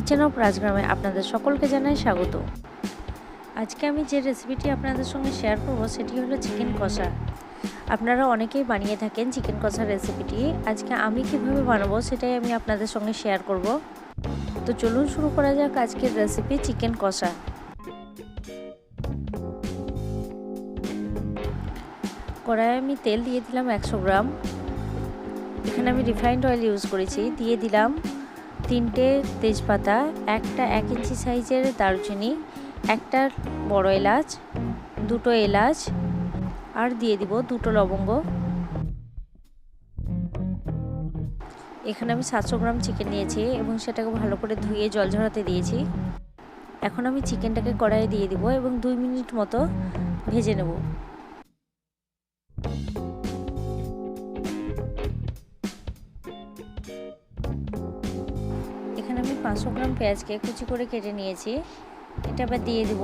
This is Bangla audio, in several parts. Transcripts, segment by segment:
কিচেন অফ রাজগ্রামে আপনাদের সকলকে জানাই স্বাগত। আজকে আমি যে রেসিপিটি আপনাদের সঙ্গে শেয়ার করব সেটি হলো চিকেন কষা। আপনারা অনেকেই বানিয়ে থাকেন চিকেন কষা রেসিপিটি। আজকে আমি কিভাবে বানাবো সেটাই আমি আপনাদের সঙ্গে শেয়ার করব। তো চলুন শুরু করা যাক আজকের রেসিপি চিকেন কষা। কড়াইয়ে আমি তেল দিয়ে দিলাম 100 গ্রাম। এখানে আমি রিফাইন্ড অয়েল ইউজ করেছি। দিয়ে দিলাম 3টে তেজপাতা, একটা 1 ইঞ্চি সাইজের দারুচিনি, একটা বড় এলাচ, 2টো এলাচ আর দিয়ে দিব 2টো লবঙ্গ। এখানে আমি 700 গ্রাম চিকেন নিয়েছি এবং সেটাকে ভালো করে ধুয়ে জল ঝরাতে দিয়েছি। এখন আমি চিকেনটাকে কড়াইয়ে দিয়ে দিব এবং 2 মিনিট মতো ভেজে নেব। এখানে আমি 500 গ্রাম পেঁয়াজকে কুচি করে কেটে নিয়েছি। এটা আবার দিয়ে দিব।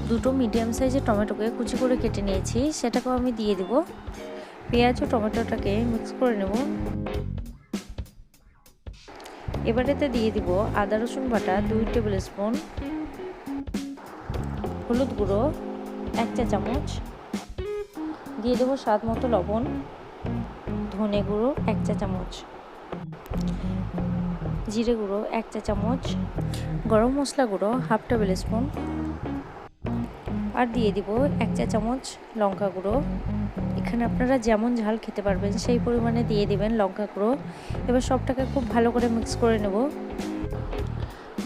দুটো মিডিয়াম সাইজের টমেটোকে কুচি করে কেটে নিয়েছি, সেটাকেও আমি দিয়ে দিব। পেঁয়াজ ও টমেটোটাকে মিক্স করে নেব। এবারেতে দিয়ে দিব আদা রসুন বাটা 2 টেবিল স্পুন, হলুদ গুঁড়ো 1 চা চামচ, দিয়ে দেবো স্বাদ মতো লবণ, ধনে গুঁড়ো 1 চা চামচ, জিরে গুঁড়ো 1 চা চামচ, গরম মশলা গুঁড়ো 1/2 টেবিল স্পুন আর দিয়ে দিব 1 চা চামচ লঙ্কা গুঁড়ো। এখানে আপনারা যেমন ঝাল খেতে পারবেন সেই পরিমাণে দিয়ে দিবেন লঙ্কা গুঁড়ো। এবার সবটাকে খুব ভালো করে মিক্স করে নেব।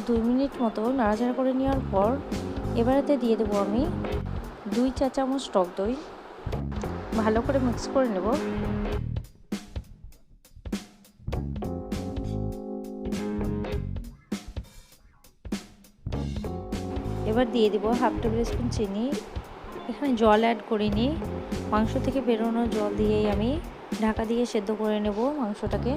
2 মিনিট মতো নাড়াচাড়া করে নেওয়ার পর এবারেতে দিয়ে দেবো আমি 2 চা চামচ টক দই। ভালো করে মিক্স করে নেব। এবার দিয়ে দিব 1/2 টেবিল স্পুন চিনি। এখানে জল অ্যাড করিনি, মাংস থেকে বেরোনো জল দিয়েই আমি ঢাকা দিয়ে সেদ্ধ করে নেব মাংসটাকে।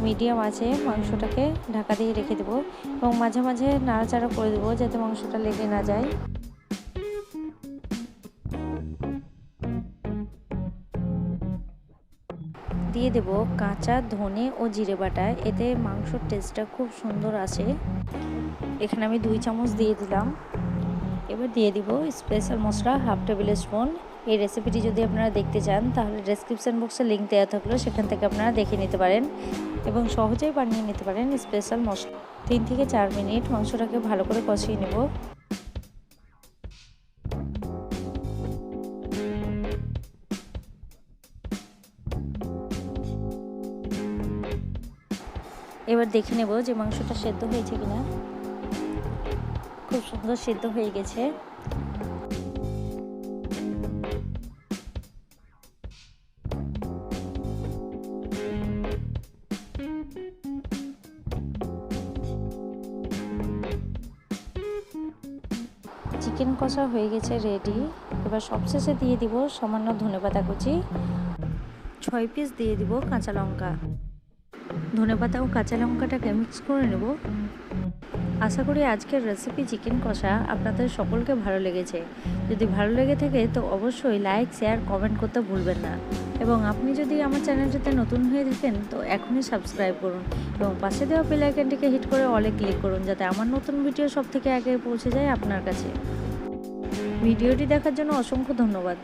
মিডিয়াম আছে মাংসটাকে ঢাকা দিয়ে রেখে দেব এবং মাঝে মাঝে নাড়াচাড়া করে দেবো যাতে মাংসটা লেগে না যায়। দিয়ে দেব কাঁচা ধনে ও জিরে বাটা, এতে মাংসর টেস্টটা খুব সুন্দর আসে। এখানে আমি 2 চামচ দিয়ে দিলাম। এবার দিয়ে দিব স্পেশাল মশলা 1/2 টেবিল স্পুন। এই রেসিপিটি যদি আপনারা দেখতে চান তাহলে ডেসক্রিপশন বক্সে লিঙ্ক দেওয়া থাকলো, সেখান থেকে আপনারা দেখে নিতে পারেন এবং সহজেই বানিয়ে নিতে পারেন স্পেশাল মশলা। 3 থেকে 4 মিনিট মাংসটাকে ভালো করে কষিয়ে নেব। এবার দেখে নেব যে মাংসটা সেদ্ধ হয়েছে কিনা। খুব সুন্দর সেদ্ধ হয়ে গেছে। চিকেন কষা হয়ে গেছে রেডি। এবার সবশেষে দিয়ে দিব সামান্য ধনেপাতা কুচি, 6 পিস দিয়ে দিব কাঁচা লঙ্কা। ধনেপাতা ও কাঁচা লঙ্কাটাকে মিক্স করে নেব। আশা করি আজকের রেসিপি চিকেন কষা আপনাদের সকলকে ভালো লেগেছে। যদি ভালো লেগে থাকে তো অবশ্যই লাইক, শেয়ার, কমেন্ট করতে ভুলবেন না এবং আপনি যদি আমার চ্যানেলটিতে নতুন হয়ে থাকেন তো এখনই সাবস্ক্রাইব করুন এবং পাশে দেওয়া বেল আইকনটিকে হিট করে অলে ক্লিক করুন যাতে আমার নতুন ভিডিও সব থেকে আগে পৌঁছে যায় আপনার কাছে। ভিডিওটি দেখার জন্য অসংখ্য ধন্যবাদ।